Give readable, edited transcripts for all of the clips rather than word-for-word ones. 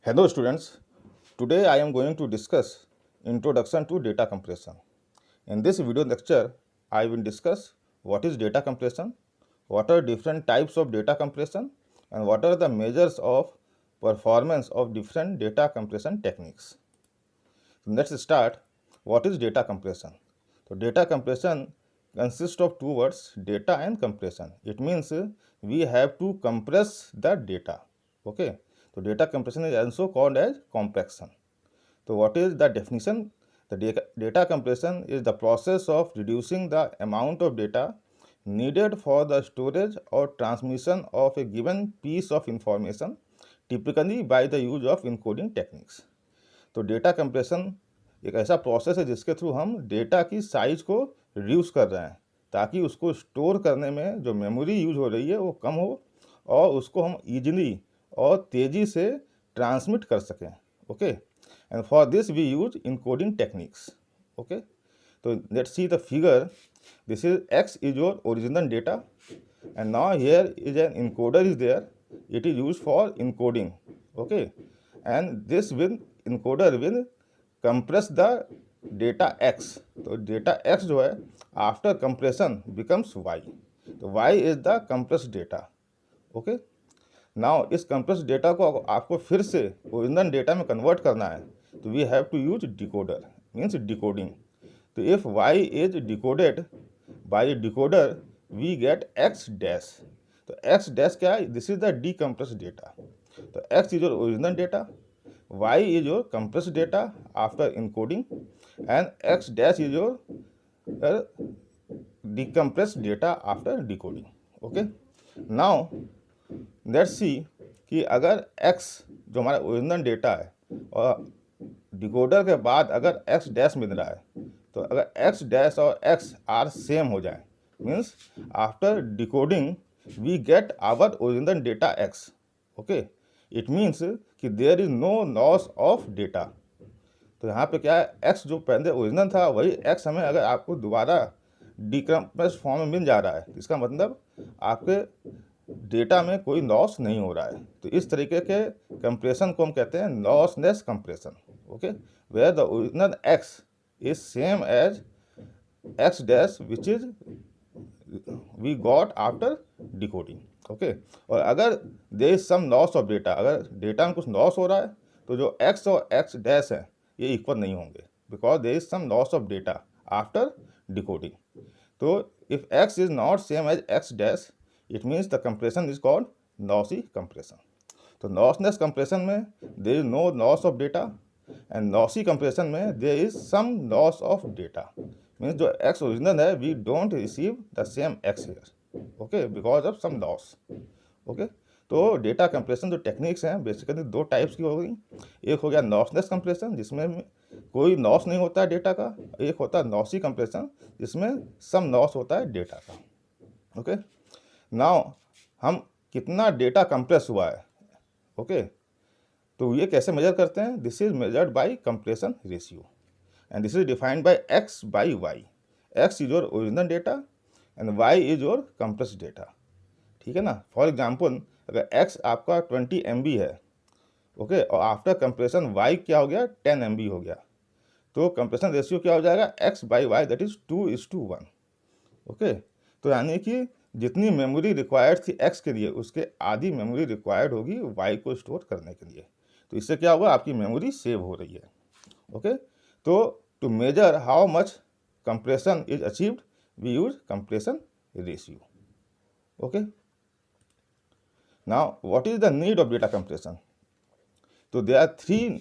Hello students, today I am going to discuss Introduction to Data Compression. In this video lecture, I will discuss what is data compression, what are different types of data compression, and what are the measures of performance of different data compression techniques. So let's start. What is data compression? So data compression consists of two words, data and compression. It means we have to compress the data. Okay. So data compression is also called as compaction. So what is the definition? The data compression is the process of reducing the amount of data needed for the storage or transmission of a given piece of information, typically by the use of encoding techniques. तो data compression एक ऐसा process है जिसके through हम data की size को reduce कर रहे हैं ताकि उसको स्टोर करने में जो मेमोरी यूज हो रही है वो कम हो और उसको हम ईजिली और तेज़ी से ट्रांसमिट कर सकें. Okay, and for this we use encoding techniques. Okay, तो let's see the figure. This is X is your original data and now here is an encoder is there. It is used for encoding. Okay, and this will encoder will compress the data x. तो data x जो है after compression becomes y. तो y is the compressed data. Okay, now इस compressed data को आपको फिर से original data में कन्वर्ट करना है तो we have to use decoder, means decoding. तो if y is decoded by a decoder we get x dash. तो x dash क्या है? This is the decompressed data. तो x is your original data, y is your compressed data after encoding, and x dash is your decompressed data after decoding. Okay, now let's see कि अगर x जो हमारा original data है और decoder के बाद अगर x डैश मिल रहा है तो अगर x डैश और x आर सेम हो जाए means after decoding we get our original data x. Okay, it means कि there is no loss of data. तो यहाँ पे क्या है, x जो पहले ओरिजिनल था वही x हमें अगर आपको दोबारा डिकम्प्रेस फॉर्म में मिल जा रहा है तो इसका मतलब आपके डेटा में कोई लॉस नहीं हो रहा है. तो इस तरीके के कंप्रेशन को हम कहते हैं lossless compression. Okay, where the original x is same as x dash which is we got after decoding. Okay, और अगर there is some loss of data, अगर डेटा में कुछ लॉस हो रहा है तो जो x और x डैश है ये इक्वल नहीं होंगे because there is some loss of data after decoding. तो if x is not same as x dash it means the compression is called lossy compression. तो लॉसलेस कंप्रेशन में there is no loss of data and lossy compression में there is some loss of data. Means जो x original है we don't receive the same x here. Okay, because of some loss. Okay, तो data compression जो techniques हैं basically दो types की हो गई. एक हो गया लॉसलेस कंप्रेशन जिसमें कोई लॉस नहीं होता है डेटा का. एक होता है लॉसी कंप्रेशन जिसमें सम लॉस होता है डेटा का. ओके, नाउ हम कितना डेटा कंप्रेस हुआ है. ओके, तो ये कैसे मेजर करते हैं? This is measured by compression ratio and this is defined by x by Y. x is your original data and y is your compress data. ठीक है ना. फॉर एग्जांपल अगर x आपका 20 MB है, ओके, और after compression y क्या हो गया, 10 MB हो गया, तो कंप्रेशन रेशियो क्या हो जाएगा, x by Y that is 2:1. Okay, तो यानी कि जितनी मेमोरी रिक्वायर्ड थी x के लिए उसके आधी मेमोरी रिक्वायर्ड होगी y को स्टोर करने के लिए. तो इससे क्या होगा, आपकी मेमोरी सेव हो रही है. ओके, तो to measure how much compression is achieved we use compression ratio. Okay, now what is the need of data compression? तो there are 3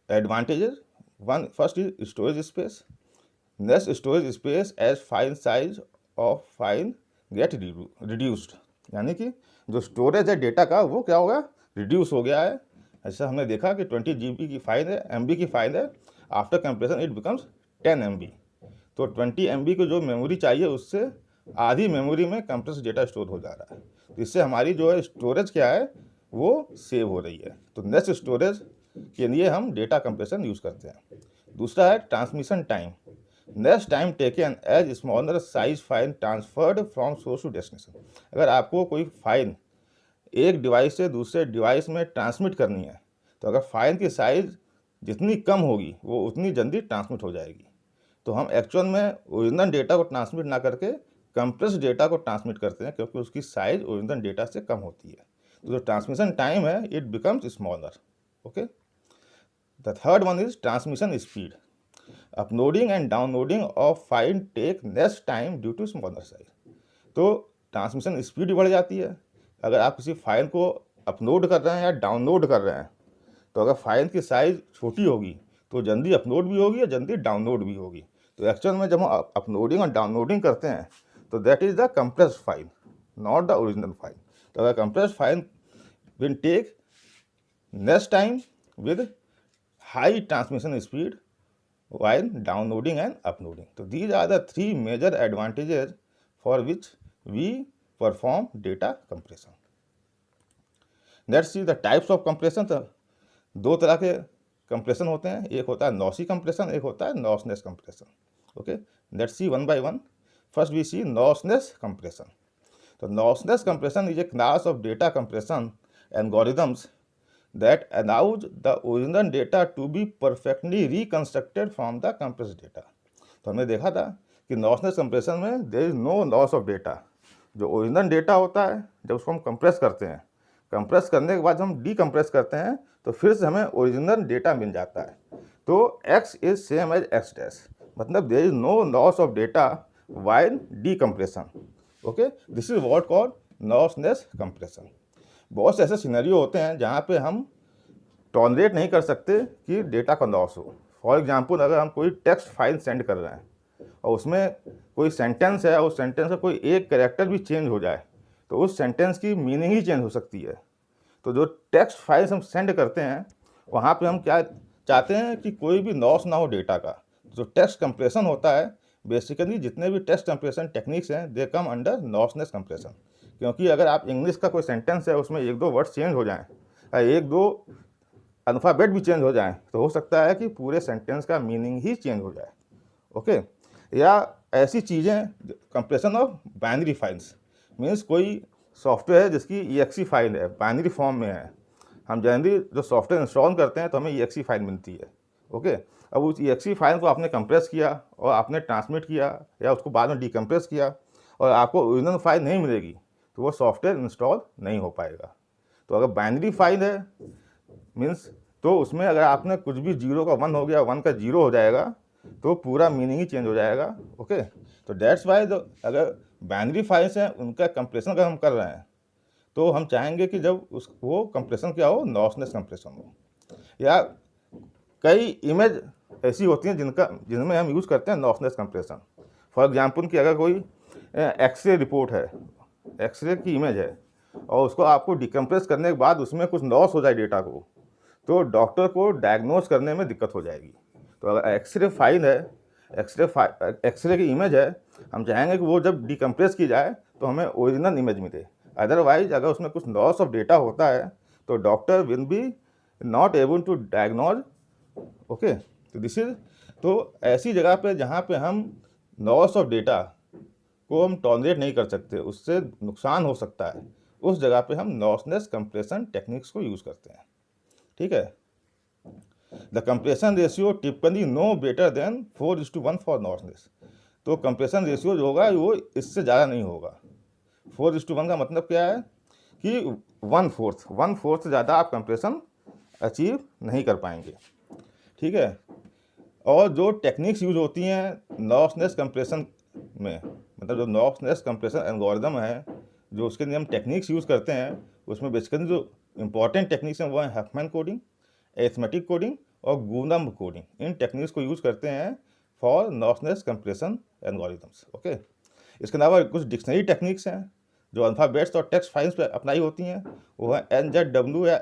advantages. One first is storage space. Next storage space as file size of file get reduced. यानी कि जो storage है data का वो क्या होगा, reduce हो गया है. ऐसा हमने देखा कि 20 GB की फाइल है, MB की फाइल है, after compression it becomes 10 MB. तो 20 MB को जो मेमोरी चाहिए उससे आधी मेमोरी में कंप्रेस डेटा स्टोर हो जा रहा है. तो इससे हमारी जो है स्टोरेज क्या है वो सेव हो रही है. तो नेक्स्ट स्टोरेज के लिए हम डेटा कंप्रेशन यूज़ करते हैं. दूसरा है transmission time. Next time taken as smaller size file transferred from source to destination. अगर आपको कोई फाइल एक डिवाइस से दूसरे डिवाइस में ट्रांसमिट करनी है तो अगर फाइल की साइज़ जितनी कम होगी वो उतनी जल्दी ट्रांसमिट हो जाएगी। तो हम एक्चुअल में ओरिजिनल डेटा को ट्रांसमिट ना करके कंप्रेस डेटा को ट्रांसमिट करते हैं, क्योंकि उसकी साइज़ ओरिजिनल डेटा से कम होती है। तो जो ट्रांसमिशन टाइम है it becomes smaller. Okay, the third one is transmission speed. Uploading and downloading of file take less time due to smaller size. तो ट्रांसमिशन स्पीड बढ़ जाती है। अगर आप किसी फाइल को अपलोड कर रहे हैं या डाउनलोड कर रहे हैं, तो अगर फाइल की साइज़ छोटी होगी तो जल्दी अपलोड भी होगी और जल्दी डाउनलोड भी होगी। तो एक्चुअल में जब हम अपलोडिंग और डाउनलोडिंग करते हैं तो that is the compressed file, not the original file. तो अगर compressed file will take less time with high transmission speed while downloading and uploading. So these are the three major advantages for which we perform data compression. Let's see the types of compression. तो दो तरह के compression होते हैं, एक होता है lossy compression, एक होता है lossless compression. Okay, let's see one by one. First we see lossless compression. तो lossless compression is a class of data compression algorithms that allows the original data to be perfectly reconstructed from the compressed data. तो हमने देखा था कि lossless compression में there is no loss of data। जो original data होता है जब उसको हम कंप्रेस करते हैं, कंप्रेस करने के बाद हम डीकम्प्रेस करते हैं तो फिर से हमें ओरिजिनल डेटा मिल जाता है। तो x is same as x dash, मतलब there is no loss of data while decompression। Okay, this is what called lossless compression. बहुत से ऐसे सिनेरियो होते हैं जहाँ पे हम टॉलरेट नहीं कर सकते कि डेटा का लॉस हो। फॉर एग्जांपल, अगर हम कोई टेक्स्ट फाइल सेंड कर रहे हैं और उसमें कोई सेंटेंस है और उस सेंटेंस का कोई एक कैरेक्टर भी चेंज हो जाए तो उस सेंटेंस की मीनिंग ही चेंज हो सकती है। तो जो टेक्स्ट फाइल्स हम सेंड करते हैं वहाँ पे हम क्या चाहते हैं कि कोई भी लॉस ना हो डेटा का। जो टेक्स्ट कंप्रेशन होता है, बेसिकली जितने भी टेक्स्ट कंप्रेशन टेक्निक्स हैं दे कम अंडर लॉसलेस कंप्रेशन। क्योंकि अगर आप इंग्लिश का कोई सेंटेंस है उसमें एक दो वर्ड्स चेंज हो जाएं, एक दो अल्फ़ाबेट भी चेंज हो जाएं, तो हो सकता है कि पूरे सेंटेंस का मीनिंग ही चेंज हो जाए। ओके, या ऐसी चीज़ें, compression of binary files means कोई सॉफ्टवेयर है जिसकी EXE फाइल है, बाइनरी फॉर्म में है। हम जनरली जो सॉफ्टवेयर इंस्टॉल करते हैं तो हमें EXE फाइल मिलती है। ओके, अब उस EXE फाइल को आपने कंप्रेस किया और आपने ट्रांसमिट किया या उसको बाद में डीकम्प्रेस किया और आपको ओरिजिनल फाइल नहीं मिलेगी तो वो सॉफ्टवेयर इंस्टॉल नहीं हो पाएगा। तो अगर बाइनरी फाइल है मीन्स तो उसमें अगर आपने कुछ भी 0 का 1 हो गया, 1 का 0 हो जाएगा तो पूरा मीनिंग ही चेंज हो जाएगा। ओके, तो दैट्स वाई अगर बाइनरी फाइल्स हैं उनका कंप्रेशन अगर हम कर रहे हैं तो हम चाहेंगे कि जब वो कंप्रेशन क्या हो, लॉसलेस कंप्रेशन हो। या कई इमेज ऐसी होती हैं जिनमें हम यूज़ करते हैं लॉसलेस कंप्रेशन। फॉर एग्जांपल कि अगर कोई एक्सरे रिपोर्ट है, एक्सरे की इमेज है और उसको आपको डिकम्प्रेस करने के बाद उसमें कुछ लॉस हो जाए डेटा को, तो डॉक्टर को डायग्नोज करने में दिक्कत हो जाएगी। तो अगर एक्सरे फाइल है, एक्सरे की इमेज है, हम चाहेंगे कि वो जब डिकम्प्रेस की जाए तो हमें ओरिजिनल इमेज मिले। अदरवाइज अगर उसमें कुछ लॉस ऑफ डेटा होता है तो doctor will be not able to diagnose. Okay, तो दिस इज, तो ऐसी जगह पे जहाँ पे हम लॉस ऑफ डेटा को हम टॉलरेट नहीं कर सकते, उससे नुकसान हो सकता है, उस जगह पे हम लॉसलेस कंप्रेशन टेक्निक्स को यूज़ करते हैं। ठीक है, the compression ratio typically no better than 4:1 for lossless. तो कंप्रेशन रेशियो जो होगा वो इससे ज़्यादा नहीं होगा। 4:1 का मतलब क्या है कि 1/4 से ज़्यादा आप कंप्रेशन अचीव नहीं कर पाएंगे। ठीक है, और जो टेक्निक्स यूज होती हैं लॉसलेस कंप्रेशन में, मतलब जो लॉसलेस कंप्रेशन एल्गोरिथम है, जो उसके लिए हम टेक्निक्स यूज़ करते हैं उसमें बेसिकली जो इंपॉर्टेंट टेक्निक्स हैं वो हैं हफमैन कोडिंग, एरिथमेटिक कोडिंग और गूनम्ब कोडिंग। इन टेक्निक्स को यूज़ करते हैं for lossless compression algorithms. Okay, इसके अलावा कुछ डिक्शनरी टेक्निक्स हैं जो अल्फ़ाबेट्स और टेक्स्ट फाइल्स पर अप्लाई होती हैं, वो है NZW या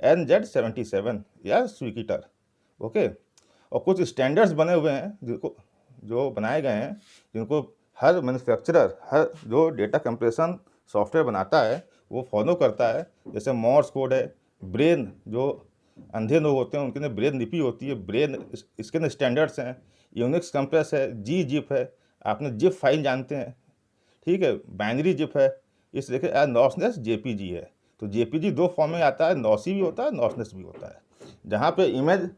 NZ77 या स्विकिटर। ओके, और कुछ स्टैंडर्ड्स बने हुए हैं जो बनाए गए हैं जिनको हर मैन्युफैक्चरर, हर जो डेटा कंप्रेशन सॉफ्टवेयर बनाता है वो फॉलो करता है। जैसे मॉर्स कोड है, ब्रेन, जो अंधे लोग होते हैं उनके लिए ब्रेन लिपि होती है, ब्रेन, इसके लिए स्टैंडर्ड्स हैं। यूनिक्स कंप्रेस है, GZIP है, आपने जिप फाइल जानते हैं। ठीक है, बाइनरी जिप है, इस तरीके लॉसलेस JPG है। तो जेपीजी दो फॉर्म में आता है, नॉसी भी होता है, नॉसनेस भी होता है। जहाँ पे इमेज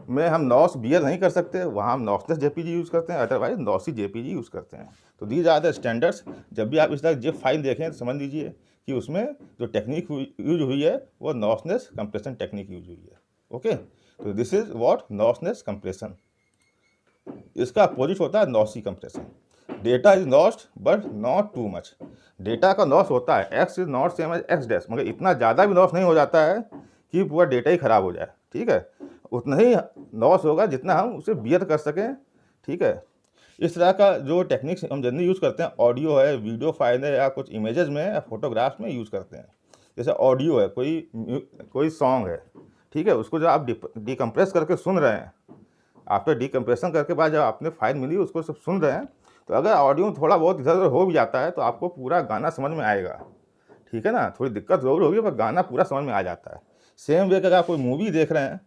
में हम नॉस बियर नहीं कर सकते वहाँ हम नॉसलेस जेपीजी यूज़ करते हैं, अदरवाइज नॉसी जेपीजी यूज़ करते हैं। तो दीज आर द स्टैंडर्ड्स। जब भी आप इस तरह जिप फाइल देखें तो समझ लीजिए कि उसमें जो टेक्निक यूज हुई है वो नॉसनेस कंप्रेशन टेक्निक यूज हुई है। ओके, तो this is what lossless compression. इसका अपोजिट होता है lossy compression. Data is lost but not too much. Data का लॉस होता है, X is not same as X dash, मगर इतना ज़्यादा भी लॉस नहीं हो जाता है कि पूरा डेटा ही ख़राब हो जाए। ठीक है, उतना ही लॉस होगा जितना हम उसे बियर कर सकें। ठीक है, इस तरह का जो टेक्निक्स हम जनरली यूज़ करते हैं, ऑडियो है, वीडियो फाइल है, या कुछ इमेजेस में या फोटोग्राफ्स में यूज़ करते हैं। जैसे ऑडियो है, कोई सॉन्ग है, ठीक है, उसको जब आप डिकम्प्रेस करके सुन रहे हैं, आफ्टर डिकम्प्रेशन करके बाद जब आपने फाइल मिली उसको सब सुन रहे हैं, तो अगर ऑडियो थोड़ा बहुत इधर उधर हो भी जाता है तो आपको पूरा गाना समझ में आएगा। ठीक है ना, थोड़ी दिक्कत ज़रूर होगी पर गाना पूरा समझ में आ जाता है। सेम वे अगर आप कोई मूवी देख रहे हैं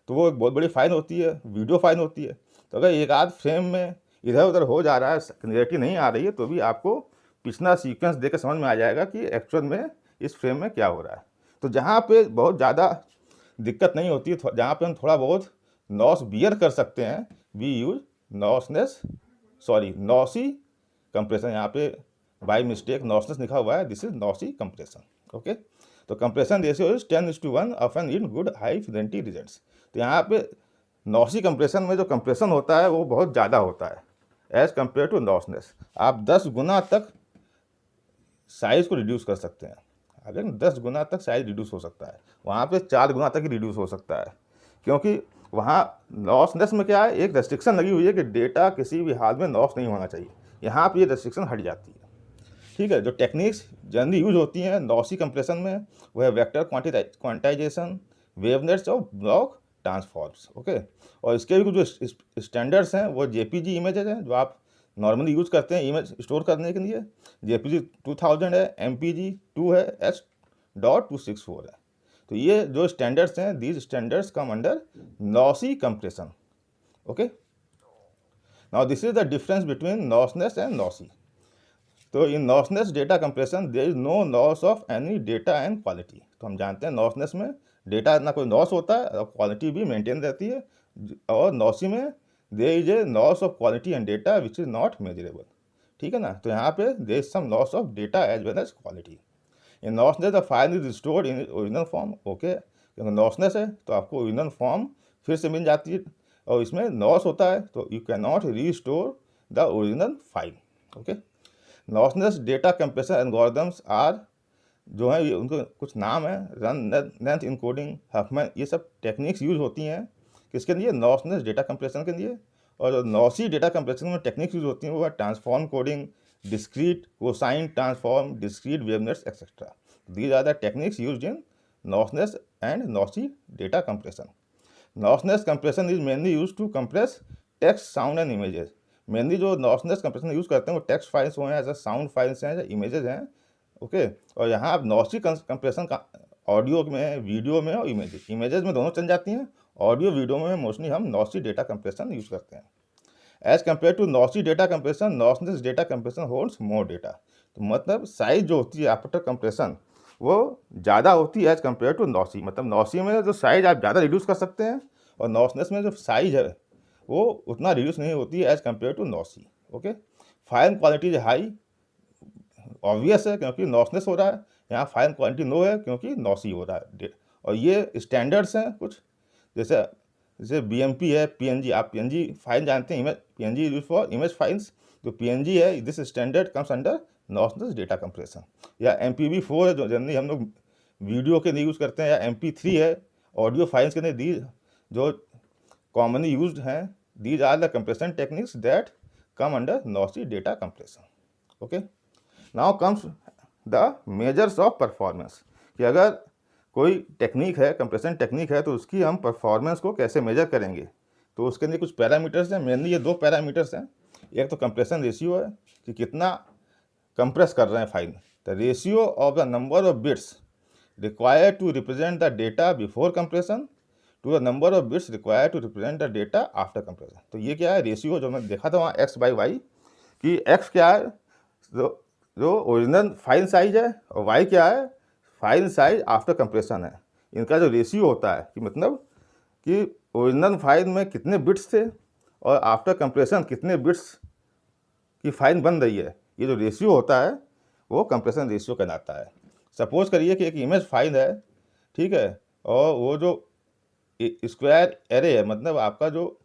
तो वो एक बहुत बड़ी फाइल होती है, वीडियो फाइल होती है। तो अगर एक आध फ्रेम में इधर उधर हो जा रहा है, क्लियरिटी नहीं आ रही है, तो भी आपको पिछला सीक्वेंस देख कर समझ में आ जाएगा कि एक्चुअल में इस फ्रेम में क्या हो रहा है। तो जहाँ पे बहुत ज़्यादा दिक्कत नहीं होती है, जहाँ पे हम थोड़ा बहुत नॉस बियर कर सकते हैं, वी यूज नॉसी कंप्रेशन। यहाँ पे बाय मिस्टेक नॉसनेस लिखा हुआ है, दिस इज नॉसी कंप्रेशन। ओके, तो compression ratio is 10:1 often in good high Fidelity results. तो यहाँ पे नॉसी कंप्रेशन में जो कंप्रेशन होता है वो बहुत ज़्यादा होता है एज कम्पेयर टू नॉसनेस। आप 10 गुना तक साइज़ को रिड्यूस कर सकते हैं। अगर 10 गुना तक साइज़ रिड्यूस हो सकता है, वहाँ पे 4 गुना तक ही रिड्यूस हो सकता है, क्योंकि वहाँ लॉसनेस में क्या है, एक रेस्ट्रिक्शन लगी हुई है कि डेटा किसी भी हाल में लॉस नहीं होना चाहिए। यहाँ पे ये रेस्ट्रिक्शन हट जाती है। ठीक है, जो टेक्निक्स जनरली यूज होती हैं नॉसी कंप्रेशन में वो है वेक्टर क्वांटाइजेशन, वेवनेट्स और ब्लॉक ट्रांसफॉर्म्स। ओके, और इसके भी कुछ जो स्टैंडर्ड्स हैं वो जेपीजी इमेजेस हैं जो आप नॉर्मली यूज़ करते हैं इमेज स्टोर करने के लिए। जेपीजी 2000 है, एमपीजी 2 है, S.264 है। तो ये जो स्टैंडर्ड्स हैं, these standards come under lossy compression. Okay, now this is the difference between lossless and lossy. तो in lossless data compression there is no loss of any data and quality. तो हम जानते हैं नॉसनेस में डेटा ना कोई loss होता है और क्वालिटी भी मेंटेन रहती है, और नॉसी में there is a loss of quality and data which is not measurable. ठीक है ना, तो यहाँ पे there is some loss of data as well as quality. In lossless the file is stored in original form. Okay, क्योंकि lossless है तो आपको ओरिजिनल फॉर्म फिर से मिल जाती है, और इसमें लॉस होता है तो you can not restore the original file. Okay, lossless data compression algorithms are, जो है ये उनको कुछ नाम है, रन लेंथ इनकोडिंग, हफमैन, ये सब टेक्निक्स यूज होती हैं किसके लिए, लॉसलेस डेटा कंप्रेशन के लिए। और लॉसी डेटा कंप्रेशन में टेक्निक्स यूज होती हैं वो है transform coding, discrete cosine transform, discrete wavelets etcetera. These are the techniques used in lossless and lossy data compression. Lossless compression is mainly use to compress text, sound and images. Mainly जो lossless compression use करते हैं वो text files हो हैं, ऐसा sound files हैं, या images हैं। ओके, और यहाँ आप लॉसी कंप्रेशन का ऑडियो में, वीडियो में और इमेजेस में दोनों चल जाती हैं। ऑडियो वीडियो में मोस्टली हम लॉसी डेटा कंप्रेशन यूज़ करते हैं। As compare to lossy data compression, lossless data compression holds more data. तो मतलब साइज जो होती है आफ्टर कंप्रेशन वो ज़्यादा होती है एज कम्पेयर टू लॉसी। मतलब लॉसी में जो साइज आप ज़्यादा रिड्यूस कर सकते हैं, और लॉसलेस में जो साइज है वो उतना रिड्यूस नहीं होती है as compare to lossy. Okay, file quality is high, obvious है क्योंकि लॉसलेस हो रहा है। यहाँ फाइल क्वालिटी लो है क्योंकि लॉसी हो रहा है। और ये स्टैंडर्ड्स हैं कुछ, जैसे जैसे BMP है, PNG, आप PNG फाइल जानते हैं, PNG use for image files. जो PNG है this standard comes under lossless data compression. या MPV4 है जो जनरली हम लोग वीडियो के लिए यूज़ करते हैं, या MP3 है ऑडियो फाइल्स के लिए। दी जो कॉमनली यूज्ड हैं, these are the compression techniques that come under lossy data compression. Okay, now comes the measures of performance, कि अगर कोई टेक्निक है, कंप्रेशन टेक्निक है, तो उसकी हम परफॉर्मेंस को कैसे मेजर करेंगे। तो उसके लिए कुछ पैरामीटर्स हैं, मेनली ये दो पैरामीटर्स हैं। एक तो कंप्रेशन रेशियो है कि कितना कंप्रेस कर रहे हैं file, the ratio of the number of bits required to represent the data before compression to the number of bits required to represent the data after compression. तो ये क्या है, रेशियो जो मैं देखा था वहाँ x/y, कि x क्या है जो ओरिजिनल फाइल साइज है, और y क्या है फाइल साइज आफ्टर कंप्रेशन है। इनका जो रेशियो होता है कि मतलब कि ओरिजिनल फाइल में कितने बिट्स थे और आफ्टर कंप्रेशन कितने बिट्स की फाइल बन रही है, ये जो रेशियो होता है वो कंप्रेशन रेशियो कहलाता है। सपोज करिए कि एक इमेज फाइल है, ठीक है, और वो जो स्क्वायर एरे है, मतलब आपका जो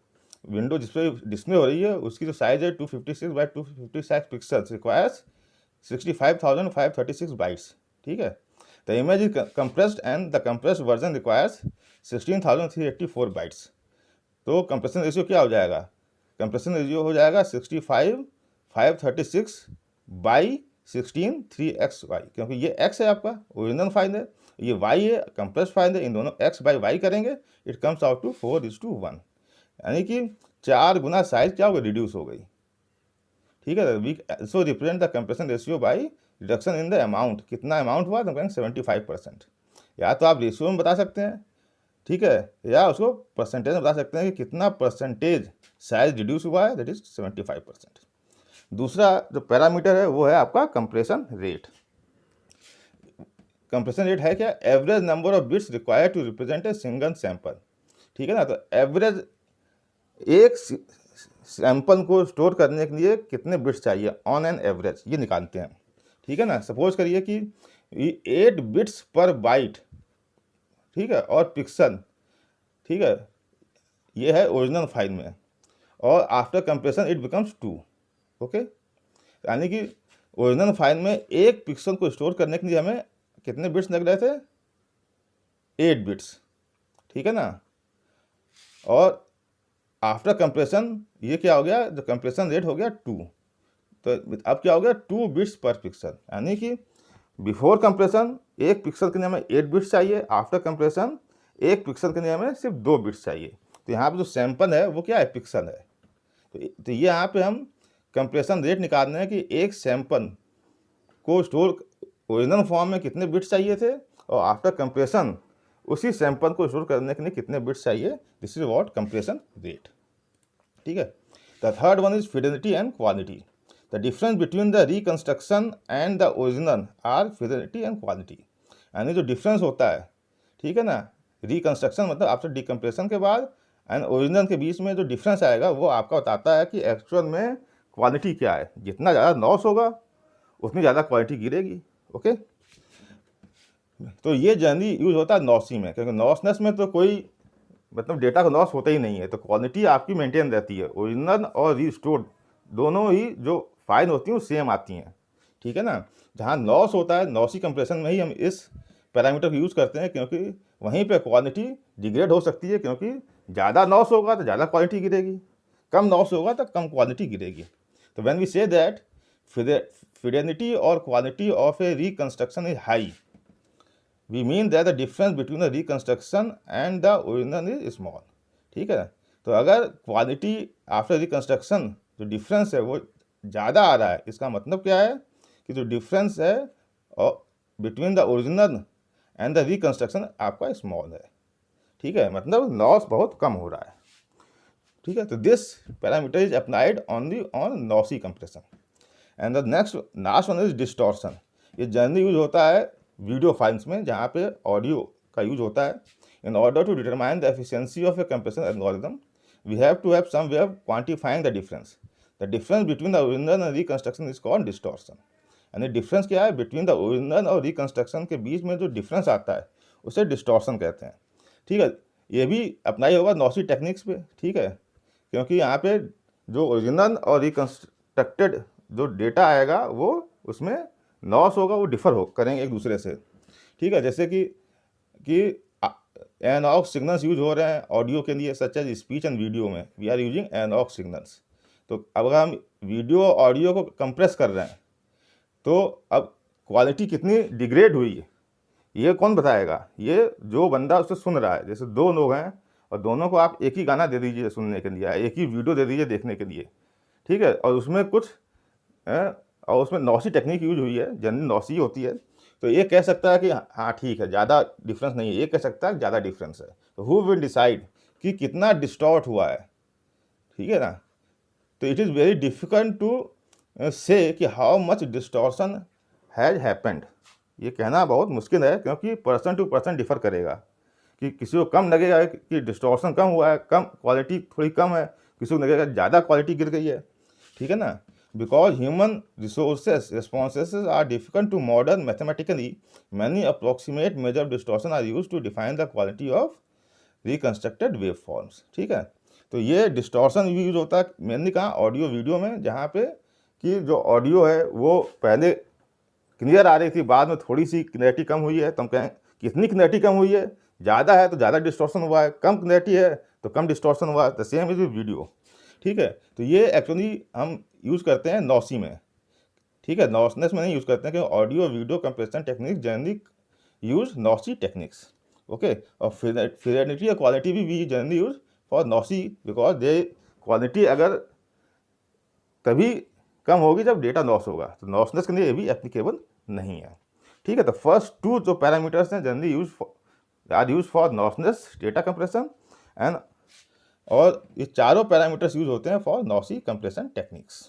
विंडो जिसपे डिस्प्ले हो रही है उसकी जो साइज है 256 बाई 256 पिक्सल्स रिक्वायर्स 65,536 बाइट्स, ठीक है। The image is compressed and the compressed version requires 16,384 bytes. तो कंप्रेशन रेशियो क्या हो जाएगा? कंप्रेशन रेशियो हो जाएगा 65,536 बाई 16 3xy, क्योंकि ये x है आपका ओरिजिनल फाइल है, ये y है कंप्रेस फाइल है, इन दोनों x बाई y करेंगे, इट कम्स आउट टू 4:1, यानी कि 4 गुना साइज क्या हो गई, रिड्यूस हो गई, ठीक है। We so represent the compression ratio by reduction in the amount. कितना अमाउंट हुआ, तो कहेंगे 75%। या तो आप रेशियो में बता सकते हैं, ठीक है, या उसको परसेंटेज में बता सकते हैं कि कितना परसेंटेज साइज रिड्यूस हुआ है, दैट इज 75%। दूसरा जो पैरामीटर है वो है आपका कंप्रेशन रेट। कंप्रेशन रेट है क्या? Average number of bits required to represent a single sample, ठीक है ना। तो एवरेज एक सैंपल को स्टोर करने के लिए कितने बिट्स चाहिए ऑन एन एवरेज, ये निकालते हैं, ठीक है ना। सपोज करिए कि 8 बिट्स पर बाइट, ठीक है, और पिक्सल, ठीक है, ये है ओरिजिनल फाइल में, और after compression it becomes 2, okay. यानी कि ओरिजिनल फाइल में एक पिक्सल को स्टोर करने के लिए हमें कितने बिट्स लग रहे थे? 8 बिट्स, ठीक है ना। और आफ्टर कंप्रेशन ये क्या हो गया, जो कंप्रेशन रेट हो गया 2, तो अब क्या हो गया 2 बिट्स पर पिक्सल, यानी कि बिफोर कंप्रेशन एक पिक्सल के लिए हमें 8 बिट्स चाहिए, आफ्टर कंप्रेशन एक पिक्सल के लिए हमें सिर्फ 2 बिट्स चाहिए। तो यहाँ पे जो सैंपल है वो क्या है, पिक्सल है। तो ये यहाँ पे हम कंप्रेशन रेट निकाल रहे हैं कि एक सैंपल को स्टोर ओरिजिनल फॉर्म में कितने बिट्स चाहिए थे, और आफ्टर कंप्रेशन उसी सैंपल को स्टोर करने के लिए कितने बिट्स चाहिए। This is what compression rate, ठीक है। The third one is fidelity and quality. The difference between the reconstruction and the original are fidelity and quality. यानी जो डिफरेंस होता है, ठीक है ना, रिकंस्ट्रक्शन मतलब आफ्टर डिकम्प्रेशन के बाद एंड ओरिजिनल के बीच में जो डिफरेंस आएगा वो आपका बताता है कि एक्चुअल में क्वालिटी क्या है। जितना ज़्यादा लॉस होगा उतनी ज़्यादा क्वालिटी गिरेगी, ओके। तो ये जनरली यूज होता है नॉसी में, क्योंकि नॉसनेस में तो कोई मतलब डेटा का लॉस होता ही नहीं है, तो क्वालिटी आपकी मेंटेन रहती है। ओरिजिनल और रीस्टोर्ड दोनों ही जो फाइल होती हैं वो सेम आती हैं, ठीक है ना। जहाँ लॉस होता है नॉसी कंप्रेशन में ही हम इस पैरामीटर को यूज़ करते हैं, क्योंकि वहीं पे क्वालिटी डिग्रेड हो सकती है, क्योंकि ज़्यादा लॉस होगा तो ज़्यादा क्वालिटी गिरेगी, कम लॉस होगा तो कम क्वालिटी गिरेगी। तो when we say that fidelity और quality of a reconstruction is high, we mean that the difference between the reconstruction and the original is small, ठीक है। तो अगर क्वालिटी आफ्टर रिकंस्ट्रक्शन जो डिफरेंस है वो ज़्यादा आ रहा है, इसका मतलब क्या है कि जो डिफरेंस है और between the original and the reconstruction आपका स्मॉल है, ठीक है, मतलब लॉस बहुत कम हो रहा है, ठीक है। तो this parameter is applied only on lossy compression. And the next last one is distortion. ये जनरली यूज होता है वीडियो फाइल्स में, जहाँ पे ऑडियो का यूज होता है। In order to determine the efficiency of a compression algorithm we have to have some way of quantifying the difference. The difference between the original and reconstruction is called distortion. यानी difference क्या है between the original और reconstruction के बीच में जो difference आता है उसे डिस्टॉर्शन कहते हैं, ठीक है। ये भी अप्लाई होगा नॉसी टेक्निक्स पे, ठीक है, क्योंकि यहाँ पे जो ओरिजिनल और रिकंस्ट्रक्टेड जो डेटा आएगा वो उसमें लॉस होगा, वो डिफर हो करेंगे एक दूसरे से, ठीक है। जैसे कि एनालॉग सिग्नल्स यूज हो रहे हैं ऑडियो के लिए, such as speech and video में we are using analog signals. तो अब अगर हम वीडियो ऑडियो को कंप्रेस कर रहे हैं तो अब क्वालिटी कितनी डिग्रेड हुई है ये कौन बताएगा? ये जो बंदा उसे सुन रहा है। जैसे 2 लोग हैं और दोनों को आप एक ही गाना दे दीजिए सुनने के लिए, एक ही वीडियो दे दीजिए देखने के लिए, ठीक है, और उसमें कुछ और उसमें नॉसी टेक्निक यूज हुई है, जनरली नॉसी होती है। तो ये कह सकता है कि हाँ ठीक है ज़्यादा डिफरेंस नहीं है, ये कह सकता है ज़्यादा डिफरेंस है। तो हु विल डिसाइड कि कितना डिस्टॉर्ट हुआ है, ठीक है ना। तो it is very difficult to say कि how much distortion has happened, ये कहना बहुत मुश्किल है, क्योंकि पर्सन टू पर्सन डिफर करेगा कि किसी को कम लगेगा कि डिस्टॉर्शन कम हुआ है, कम क्वालिटी थोड़ी कम है, किसी को लगेगा ज़्यादा क्वालिटी गिर गई है, ठीक है ना। Because human resources responses are difficult to modern mathematically, many approximate measure distortion are use to define the quality of reconstructed wave forms, ठीक है। तो ये डिस्टॉर्शन यूज होता है मैंने कहा ऑडियो वीडियो में, जहाँ पे कि जो ऑडियो है वो पहले क्लियर आ रही थी, बाद में थोड़ी सी क्लैरिटी कम हुई है, तो हम कहें कितनी क्लैरिटी कम हुई है, ज़्यादा है तो ज़्यादा डिस्टॉर्शन हुआ है, कम क्लैरिटी है तो कम डिस्टॉर्शन हुआ है। द सेम इज वीडियो, ठीक है। तो ये एक्चुअली हम यूज़ करते हैं नॉसी में, ठीक है, नॉसनेस में नहीं यूज़ करते हैं, कि audio video compression technique generally use lossy techniques, okay. और फिडेलिटी और क्वालिटी भी we generally use for lossy, because they quality अगर तभी कम होगी जब डेटा लॉस होगा, तो नॉसनेस के लिए ये भी एप्लीकेबल नहीं है, ठीक है। तो फर्स्ट टू जो पैरामीटर्स हैं generally use for lossless data compression and, और ये चारों पैरामीटर्स यूज होते हैं for lossy compression techniques,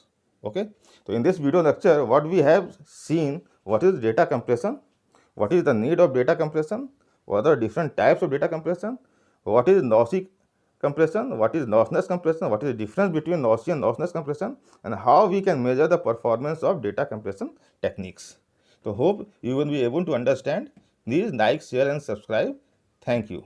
okay. तो in this video lecture what we have seen what is data compression, what is the need of data compression, what are different types of data compression, what is lossy compression, what is lossless compression, what is the difference between lossy and lossless compression, and how we can measure the performance of data compression techniques. So hope you will be able to understand. Please like, share and subscribe. Thank you.